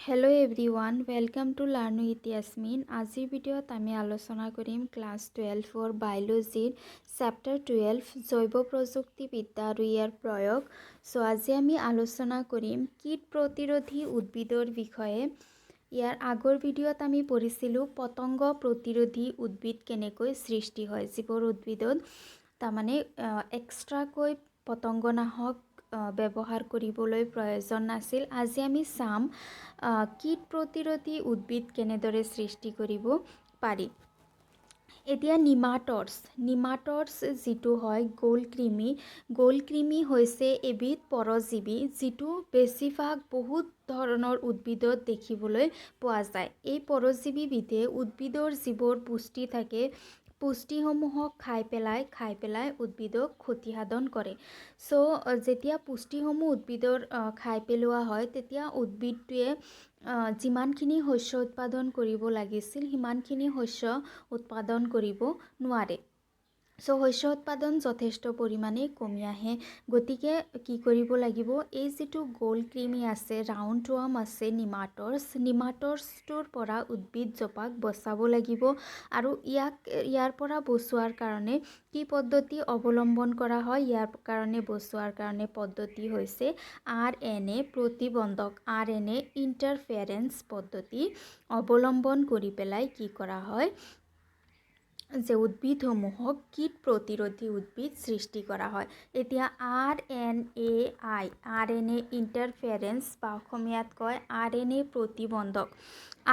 Hello everyone, welcome to Learn with Yasmin. আজিৰ ভিডিঅ'ত আমি আলোচনা কৰিম ক্লাছ 12 বায়োলজিৰ চেপ্টাৰ 12 জৈৱ প্ৰযুক্তিবিদ্যা আৰু ইয়াৰ প্ৰয়োগ। সো আজি আমি আলোচনা কৰিম কীট প্ৰতিৰোধী উদ্ভিদৰ বিষয়ে। ইয়াৰ আগৰ ভিডিঅ'ত আমি পঢ়িছিলোঁ পতংগ প্ৰতিৰোধী উদ্ভিদ কেনেকৈ সৃষ্টি হয়, যিবোৰ উদ্ভিদত তাৰমানে এক্সট্ৰাকৈ পতংগনাশক ব্যৱহাৰ কৰিবলৈ প্ৰয়োজন নাছিল। আজি আমি চাম কীট প্ৰতিৰোধী উদ্ভিদ কেনেদৰে সৃষ্টি কৰিব পাৰি। এতিয়া নিমাটডছ যিটো হয় গোলকৃমি হৈছে এবিধ পৰজীৱী যিটো বেছিভাগ বহুত ধৰণৰ উদ্ভিদত দেখিবলৈ পোৱা যায়। এই পৰজীৱীবিধে উদ্ভিদৰ যিবোৰ পুষ্টি থাকে পুষ্টিসমূহক খাই পেলাই উদ্ভিদক ক্ষতিসাধন কৰে। সো যেতিয়া পুষ্টিসমূহ উদ্ভিদৰ খাই পেলোৱা হয় তেতিয়া উদ্ভিদটোৱে যিমানখিনি শস্য উৎপাদন কৰিব লাগিছিল সিমানখিনি শস্য উৎপাদন কৰিব নোৱাৰে। সো শস্য উৎপাদন যথেষ্ট পৰিমাণে কমি আহে। গতিকে কি কৰিব লাগিব, এই যিটো গোলকৃমি আছে, ৰাউণ্ড ৱাৰ্ম আছে, নিমাটডছটোৰ পৰা উদ্ভিদজোপাক বচাব লাগিব। আৰু ইয়াৰ পৰা বচোৱাৰ কাৰণে কি পদ্ধতি অৱলম্বন কৰা হয়? ইয়াৰ কাৰণে বচোৱাৰ কাৰণে পদ্ধতি হৈছে RNA প্ৰতিবন্ধক, RNA ইণ্টাৰফেৰেন্স পদ্ধতি অৱলম্বন কৰি পেলাই কি কৰা হয় যে উদ্ভিদসমূহক কীট প্ৰতিৰোধী উদ্ভিদ সৃষ্টি কৰা হয়। এতিয়া RNA ইণ্টাৰফেৰেন্স বা অসমীয়াত কয় RNA প্ৰতিবন্ধক।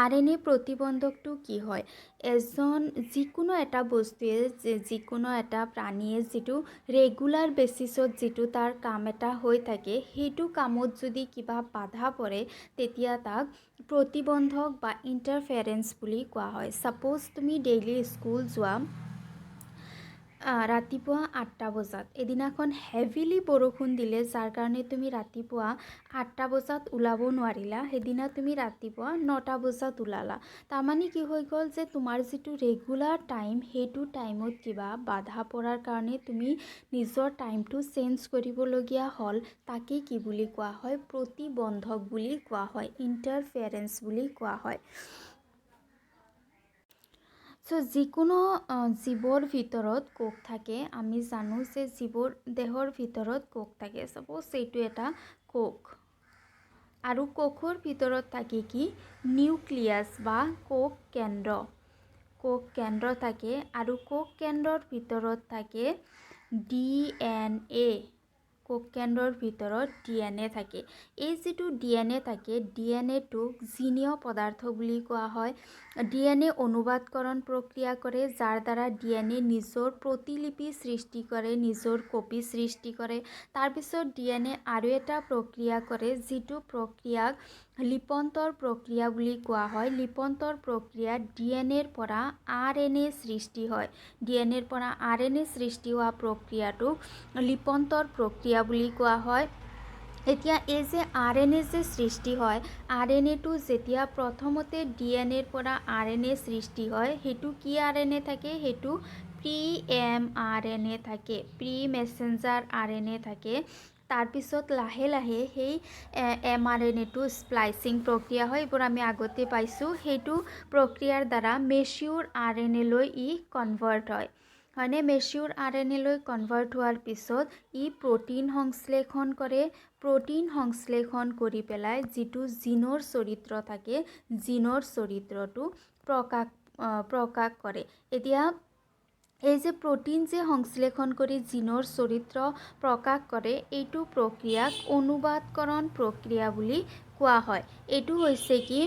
RNA প্ৰতিবন্ধকটো কি হয়? যিকোনো এটা বস্তুৱে যিকোনো এটা প্ৰাণীয়ে যিটো ৰেগুলাৰ বেচিছত যিটো তাৰ কাম এটা হৈ থাকে সেইটো কামত যদি কিবা বাধা পৰে তেতিয়া তাক প্ৰতিবন্ধক বা ইণ্টাৰফেৰেন্স বুলি কোৱা হয়। ছাপ'জ তুমি ডেইলি স্কুল যোৱা ৰাতিপুৱা 8টা বজাত, এদিনাখন হেভিলি বৰষুণ দিলে যাৰ কাৰণে তুমি ৰাতিপুৱা 8টা বজাত ওলাব নোৱাৰিলা, সেইদিনা তুমি ৰাতিপুৱা 9টা বজাত ওলালা। তাৰমানে কি হৈ গ'ল যে তোমাৰ যিটো ৰেগুলাৰ টাইম সেইটো টাইমত কিবা বাধা পৰাৰ কাৰণে তুমি নিজৰ টাইমটো চেঞ্জ কৰিবলগীয়া হ'ল। তাকে কি বুলি কোৱা হয়? প্ৰতিবন্ধক বুলি কোৱা হয়, ইণ্টাৰফেৰেন্স বুলি কোৱা হয়। সো যিকোনো জীৱৰ ভিতৰত কোষ থাকে। আমি জানো যে জীৱৰ দেহৰ ভিতৰত কোষ থাকে। ছাপ'জ এইটো এটা কোষ আৰু কোষৰ ভিতৰত থাকে কি নিউক্লিয়াছ বা কোষ কেন্দ্ৰ থাকে আৰু কোষ কেন্দ্ৰৰ ভিতৰত থাকে DNA। কোষ কেন্দ্ৰৰ ভিতৰত DNA থাকে। এই যিটো DNA থাকে, DNAটোক জিনীয় পদাৰ্থ বুলি কোৱা হয়। DNA অনুবাদকৰণ প্ৰক্ৰিয়া কৰে যাৰ দ্বাৰা DNA নিজৰ প্ৰতিলিপি সৃষ্টি কৰে, নিজৰ কপি সৃষ্টি কৰে। তাৰপিছত DNA আৰু এটা প্ৰক্ৰিয়া কৰে যিটো প্ৰক্ৰিয়াক লিপন্তৰ প্ৰক্ৰিয়া বুলি কোৱা হয়। লিপন্তৰ প্ৰক্ৰিয়াত DNAৰ পৰা RNA সৃষ্টি হয়। DNAৰ পৰা RNA সৃষ্টি হোৱা প্ৰক্ৰিয়াটোক লিপন্তৰ প্ৰক্ৰিয়া বুলি কোৱা হয়। এতিয়া এই যে RNA যে সৃষ্টি হয়, RNAটো যেতিয়া প্ৰথমতে DNAৰ পৰা RNA সৃষ্টি হয় সেইটো কি RNA থাকে? সেইটো pre-mRNA থাকে, প্ৰি-মেছেঞ্জাৰ RNA থাকে। তাৰপিছত লাহে লাহে সেই mRNAটো স্প্লাইচিং প্ৰক্ৰিয়া হয়, এইবোৰ আমি আগতে পাইছোঁ। সেইটো প্ৰক্ৰিয়াৰ দ্বাৰা মেচিউৰ RNA লৈ কনভাৰ্ট হয়। হয়নে? মেচিউৰ RNA লৈ কনভাৰ্ট হোৱাৰ পিছত প্ৰটিন সংশ্লেষণ কৰে। প্ৰটিন সংশ্লেষণ কৰি পেলাই যিটো জিনৰ চৰিত্ৰ থাকে, জিনৰ চৰিত্ৰটো প্ৰকাশ কৰে। এতিয়া এই যে প্ৰটিন যে সংশ্লেষণ কৰি জিনৰ চৰিত্ৰ প্ৰকাশ কৰে, এইটো প্ৰক্ৰিয়াক অনুবাদকৰণ প্ৰক্ৰিয়া বুলি কোৱা হয়। এইটো হৈছে কি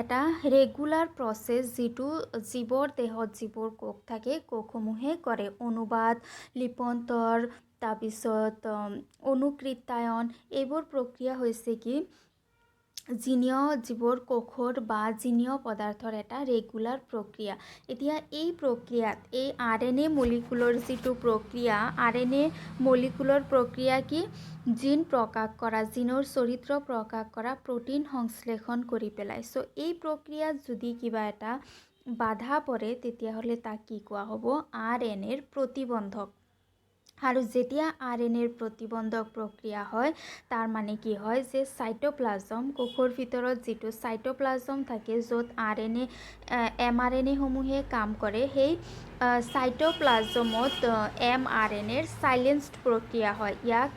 এটা ৰেগুলাৰ প্ৰচেছ যিটো জীৱৰ দেহত যিবোৰ কোষ থাকে কোষসমূহে কৰে। অনুবাদ, লিপন্তৰ, তাৰপিছত অনুকৃত্যায়ন, এইবোৰ প্ৰক্ৰিয়া হৈছে কি জিনীয় জীৱৰ কোষৰ বা জিনীয় পদাৰ্থৰ এটা ৰেগুলাৰ প্ৰক্ৰিয়া। এতিয়া এই প্ৰক্ৰিয়াত এই RNA মলিকুলৰ যিটো প্ৰক্ৰিয়া, RNA মলিকুলৰ প্ৰক্ৰিয়া কি জিন প্ৰকাশ কৰা, জিনৰ চৰিত্ৰ প্ৰকাশ কৰা, প্ৰটিন সংশ্লেষণ কৰি পেলাই। সো এই প্ৰক্ৰিয়াত যদি কিবা এটা বাধা পৰে তেতিয়াহ'লে তাক কি কোৱা হ'ব? RNAৰ প্ৰতিবন্ধক। আৰু যেতিয়া RNAৰ প্ৰতিবন্ধক প্ৰক্ৰিয়া হয় তাৰ মানে কি হয় যে সাইটোপ্লাজম কোষৰ ভিতৰত যিটো সাইটোপ্লাজম থাকে য'ত RNA mRNA সমূহে কাম কৰে সেই সাইটোপ্লাজমত mRNAৰ সাইলেন্সড প্ৰক্ৰিয়া হয় ইয়াক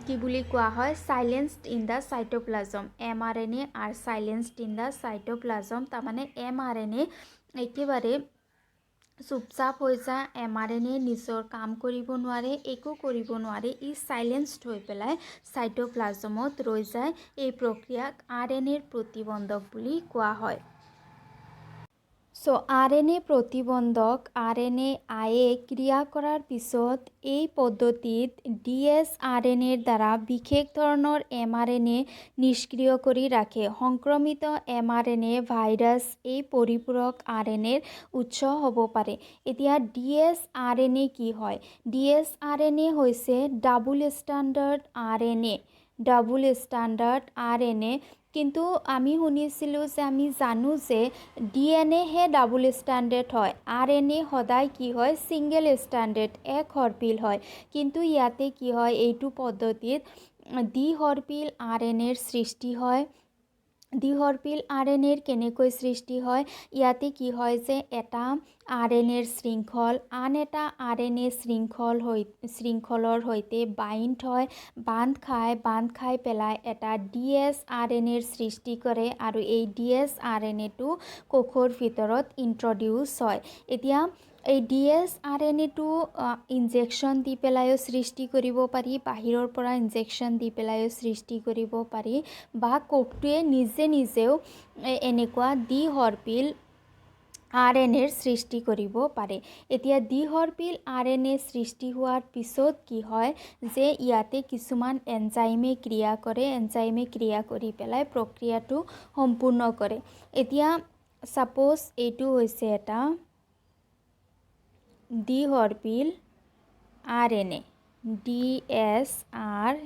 কি বুলি কোৱা হয় সাইলেন্সড in the cytoplasm mRNA are silenced in the cytoplasm তাৰ মানে mRNA একেবাৰে চুপচাপ হৈ যায় mRNA নিজৰ কাম কৰিব নোৱাৰে একো কৰিব নোৱাৰে ই সাইলেন্সড হৈ পেলাই সাইটোপ্লাজমত ৰৈ যায় এই প্ৰক্ৰিয়াক RNAৰ প্ৰতিবন্ধক বুলি কোৱা হয় RNA প্ৰতিবন্ধক RNAয়ে ক্ৰিয়া কৰাৰ পিছত এই পদ্ধতিত dsRNAৰ দ্বাৰা বিশেষ ধৰণৰ mRNA নিষ্ক্ৰিয় কৰি ৰাখে সংক্ৰমিত mRNA ভাইৰাছ এই পৰিপূৰক RNAৰ উৎস হ'ব পাৰে এতিয়া dsRNA কি হয় dsRNA হৈছে ডাবল ষ্টাণ্ডাৰ্ড RNA কিন্তু আমি শুনিছিলোঁ যে আমি জানো যে DNA হে ডাবল ষ্টাণ্ডাৰ্ড হয় RNA সদায় কি হয় সিঙ্গেল ষ্টাণ্ডাৰ্ড এক হৰপিল হয় কিন্তু ইয়াতে কি হয় এইটো পদ্ধতিত দ্বিহৰপিল RNAৰ সৃষ্টি হয় দ্বিহৰপিল RNAৰ কেনেকৈ সৃষ্টি হয় ইয়াতে কি হয় যে এটা RNAৰ শৃংখল আন এটা RNA শৃংখলৰ সৈতে বান্ধ খাই পেলাই এটা dsRNAৰ সৃষ্টি কৰে আৰু এই dsRNAটো কোষৰ ভিতৰত ইন্ট্ৰডিউস হয় এতিয়া এই dsRNAটো ইনজেকশ্যন দি পেলাইও সৃষ্টি কৰিব পাৰি বাহিৰৰ পৰা ইনজেকশ্যন দি পেলাইও সৃষ্টি কৰিব পাৰি বা কোষটোৱে নিজেও এনেকুৱা দ্বিহৰপিল RNAৰ সৃষ্টি কৰিব পাৰে এতিয়া দ্বিহৰপিল RNA সৃষ্টি হোৱাৰ পিছত কি হয় যে ইয়াতে কিছুমান এনজাইমে ক্ৰিয়া কৰি পেলাই প্ৰক্ৰিয়াটো সম্পূৰ্ণ কৰে এতিয়া সাপোজ এইটো হৈছে এটা দ্বিহৰপিল RNA dsRNA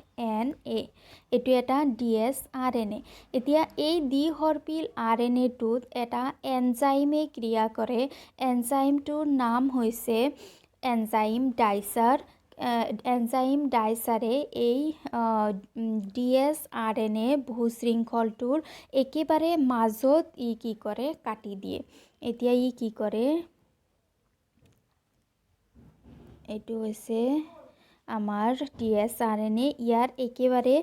এইটো এটা dsRNA এতিয়া এই দ্বিহৰপিল RNAটোত এটা এনজাইমে ক্ৰিয়া কৰে এনজাইমটোৰ নাম হৈছে এনজাইম ডাইচাৰে এই dsRNA বহুশৃংখলটোৰ একেবাৰে মাজত ই কি কৰে কাটি দিয়ে এতিয়া ই কি কৰে এইটো হৈছে আমাৰ dsRNA ইয়াৰ একেবাৰে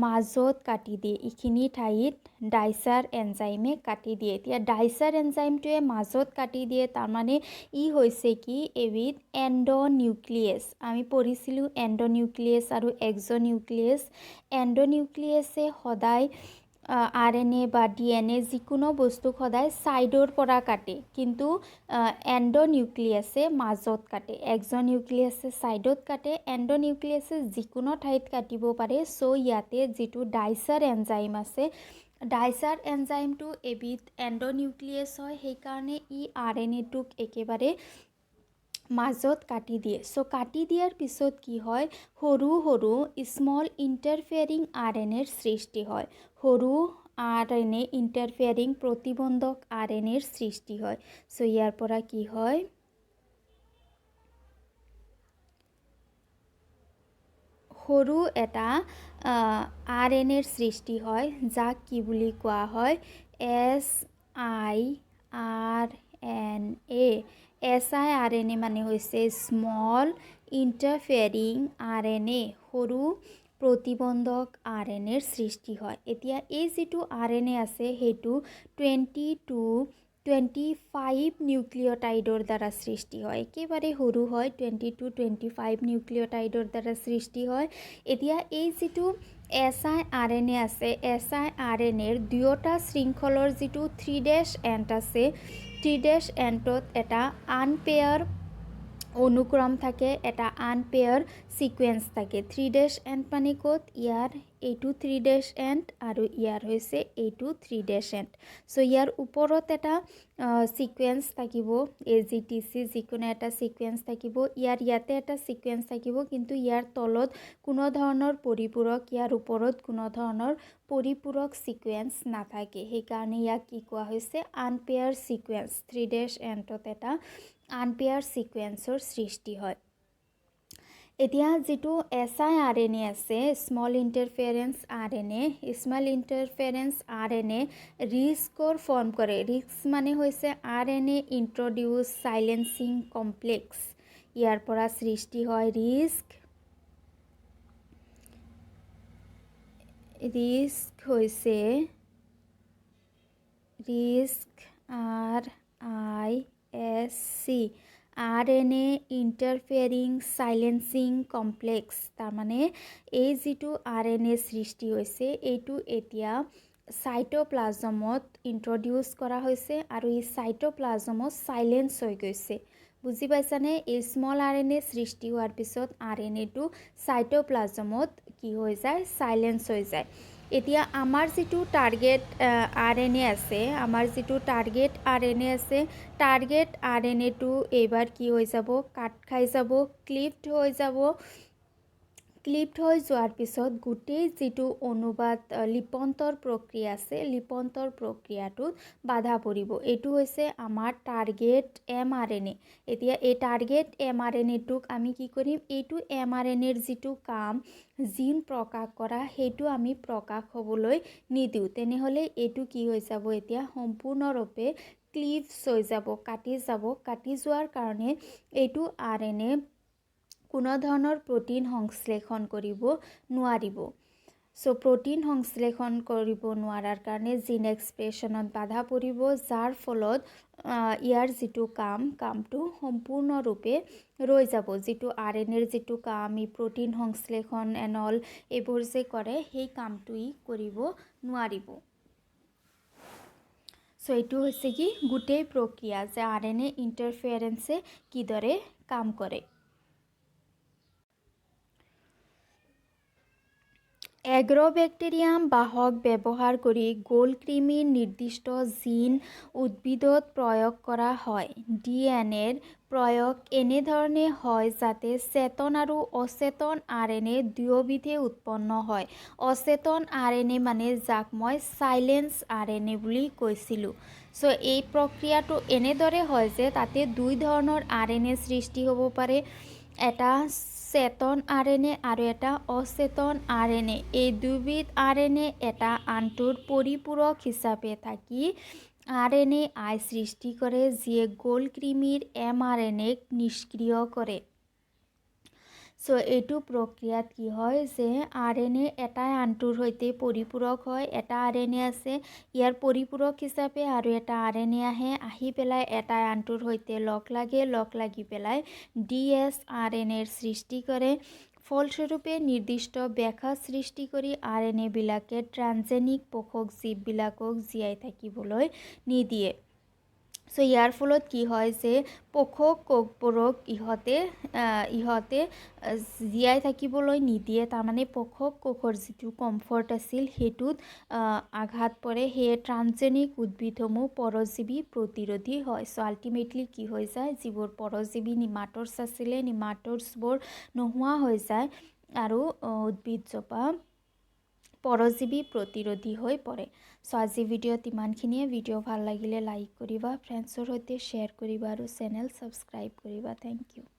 মাজত কাটি দিয়ে ইখিনি ঠাইত ডাইচাৰ এনজাইমে কাটি দিয়ে এতিয়া ডাইচাৰ এনজাইমটোৱে মাজত কাটি দিয়ে তাৰ মানে ই হৈছে কি এবিধ এন্ডোনিউক্লিয়াছ আমি পঢ়িছিলোঁ এন্ডোনিউক্লিয়াছ আৰু এক্সোনিউক্লিয়াছ এন্ডোনিউক্লিয়াছে সদায় RNA বা DNA যিকোনো বস্তু সদায় সাইডৰ পৰা কাটে কিন্তু এন্ডোনিউক্লিয়াছে মাজত কাটে এক্সোনিউক্লিয়াছে সাইডত কাটে এন্ডোনিউক্লিয়াছে যিকোনো ঠাইত কাটিব পাৰে সো ইয়াতে যিটো ডাইচাৰ এনজাইম আছে ডাইচাৰ এনজাইমটো এবিধ এন্ডোনিউক্লিয়াছ হয় সেইকাৰণে ই RNAটোক একেবাৰে মাজত কাটি দিয়ে সো কাটি দিয়াৰ পিছত কি হয় সৰু স্মল ইন্টাৰফেয়াৰিং RNAৰ সৃষ্টি হয় সৰু RNA ইন্টাৰফেয়াৰিং প্ৰতিবন্ধক RNAৰ সৃষ্টি হয় সো ইয়াৰ পৰা কি হয় সৰু এটা RNAৰ সৃষ্টি হয় যাক কি বুলি কোৱা হয় siRNA মানে হৈছে স্মল ইন্টাৰফেয়াৰিং RNA সৰু প্ৰতিবন্ধক RNAৰ সৃষ্টি হয় এতিয়া এই যিটো RNA আছে সেইটো 25 নিউক্লিঅটাইডৰ দ্বাৰা সৃষ্টি হয় একেবাৰে সৰু হয় 25 নিউক্লিঅটাইডৰ দ্বাৰা সৃষ্টি হয় এতিয়া এই যিটো siRNA আছে siRNAৰ দুয়োটা শৃংখলৰ যিটো 3' এণ্ড আছে 3' এণ্ডত এটা আনপেয়াৰ অনুক্ৰম থাকে এটা আনপেয়াৰ সিকুৱেন্স থাকে 3' এণ্ড মানে ক'ত ইয়াৰ এইটো 3' এণ্ড আৰু ইয়াৰ হৈছে এইটো 3' এণ্ড সো ইয়াৰ ওপৰত এটা সিকুৱেন্স থাকিব AGTC যিকোনো এটা সিকুৱেন্স থাকিব ইয়াতে এটা সিকুৱেন্স থাকিব কিন্তু ইয়াৰ তলত কোনো ধৰণৰ পৰিপূৰক ইয়াৰ ওপৰত কোনো ধৰণৰ পৰিপূৰক সিকুৱেন্স নাথাকে সেইকাৰণে ইয়াক কি কোৱা হৈছে আনপেয়াৰ সিকুৱেন্স 3' এণ্ডত এটা আনপেয়াৰ সিকুৱেন্সৰ সৃষ্টি হয় এতিয়া যেটো siRNA আছে small ইন্টাৰফেৰেন্স RNA small ইন্টাৰফেৰেন্স RNA ৰিস্কৰ form কৰে ৰিস্ক মানে হৈছে RNA ইন্ট্ৰোডিউস সাইলেন্সিং কমপ্লেক্স ইয়াৰ পৰা সৃষ্টি হয় ৰিস্ক হৈছে risk RISC RNA ইন্টাৰফেৰিং silencing complex তাৰ মানে এই যেটো RNA সৃষ্টি হৈছে এইটো এতিয়া সাইটোপ্লাজমত ইন্ট্ৰোডিউস কৰা হৈছে আৰু এই সাইটোপ্লাজমত সাইলেন্স হৈ গৈছে বুজি পাইছানে এই স্মল RNA সৃষ্টি হোৱাৰ পিছত RNA টো সাইটোপ্লাজমত কি হৈ যায় সাইলেন্স হৈ যায় এতিয়া আমাৰ যেটো টাৰ্গেট RNA আছে আমাৰ যেটো টাৰ্গেট RNA আছে টাৰ্গেট RNA টো এবাৰ কি হৈ যাব কাট খাই যাব ক্লিপড হৈ যাব ক্লিপড হৈ যোৱাৰ পিছত গুটেই যেটো অনুবাদ লিপন্তৰ প্ৰক্ৰিয়া আছে লিপন্তৰ প্ৰক্ৰিয়াটো বাধা পৰিব এটো হৈছে আমাৰ টাৰ্গেট mRNA এতিয়া এই টাৰ্গেট mRNA টোক আমি কি কৰিম এইটো mRNA ৰ যেটো কাম জিন প্ৰকাশ কৰা হেতু আমি প্ৰকাশ হ'বলৈ নিদিও তেনেহলে এটো কি হৈ যাব এতিয়া সম্পূৰ্ণৰূপে ক্লিভছ হৈ যাব কাটি যোৱাৰ কাৰণে এইটো RNA কোনো ধৰণৰ প্ৰটিন সংশ্লেষণ কৰিব নোৱাৰিব সো প্ৰটিন সংশ্লেষণ কৰিব নোৱাৰাৰ কাৰণে জিন এক্সপ্ৰেছনত বাধা পৰিব যাৰ ফলত ইয়াৰ যেটো কামটো সম্পূৰ্ণৰূপে ৰৈ যাব যেটো RNA ৰ যেটো কাম ই প্ৰটিন সংশ্লেষণ এনল এইবোৰ যে কৰে সেই কামটোই কৰিব নোৱাৰিব সো এইটো হৈছে কি গুটেই প্ৰক্ৰিয়া যে RNA ইন্টাৰফেৰেন্সে কিদৰে কাম কৰে এগ্ৰ'বেক্টেৰিয়াম বাহক ব্যৱহাৰ কৰি গোলকৃমিৰ নিৰ্দিষ্ট জিন উদ্ভিদত প্ৰয়োগ কৰা হয় ডিএনএৰ প্ৰয়োগ এনেধৰণে হয় যাতে চেতন আৰু অচেতন RNA দুয়োবিধে উৎপন্ন হয় অচেতন RNA মানে যাক মই সাইলেন্স RNA বুলি কৈছিলো সো এই প্ৰক্ৰিয়াটো এনেদৰে হয় যে তাতে দুই ধৰণৰ RNA সৃষ্টি হ'ব পাৰে এটা চেতন RNA আৰু এটা অচেতন RNA এই দুবিধ RNA এটা আনটোৰ পৰিপূৰক হিচাপে থাকি RNA I সৃষ্টি কৰে যিয়ে গোলকৃমিৰ mRNA নিষ্ক্ৰিয় কৰে সো এইটো প্ৰক্ৰিয়াত কি হয় যে RNA এটা আনটোৰ হৈতে পৰিপূৰক হয় এটা RNA আছে ইয়াৰ পৰিপূৰক হিচাপে আৰু এটা RNA আহি পেলাই এটা আনটোৰ হৈতে লগ লাগি পেলাই dsRNA ৰ সৃষ্টি কৰে ফলস্বৰূপে নিৰ্দিষ্ট ব্যাখ্যা সৃষ্টি কৰি RNA বিলাকে ট্ৰানজেনিক পোষক জীৱ বিলাকক জীয়াই থাকিবলৈ নিদিয়ে সো ইয়াৰ ফলত কি হয় যে পোষক কোষবোৰক ইহতে জীয়াই থাকিবলৈ নিদিয়ে তাৰ মানে পোষক কোষৰ যেটো কমফৰ্ট আছিল হেতুত আঘাত পৰে হে ট্ৰানজেনিক উদ্ভিদসমূহ পৰজীৱী প্ৰতিৰোধী হয় সো আলটিমেটলি কি হৈ যায় যিবোৰ পৰজীৱী নিমাটৰ্ছ আছিলে নিমাটৰ্ছবোৰ নোহোৱা হৈ যায় আৰু উদ্ভিদজোপা পৰজীৱী প্ৰতিৰোধী হৈ পৰে সো আজি ভিডিঅ'ত ইমানখিনিয়ে ভিডিঅ' ভাল লাগিলে লাইক কৰিবা ফ্ৰেণ্ডছৰ সৈতে শ্বেয়াৰ কৰিবা আৰু চেনেল সাবস্ক্ৰাইব কৰিবা থ্যাংক ইউ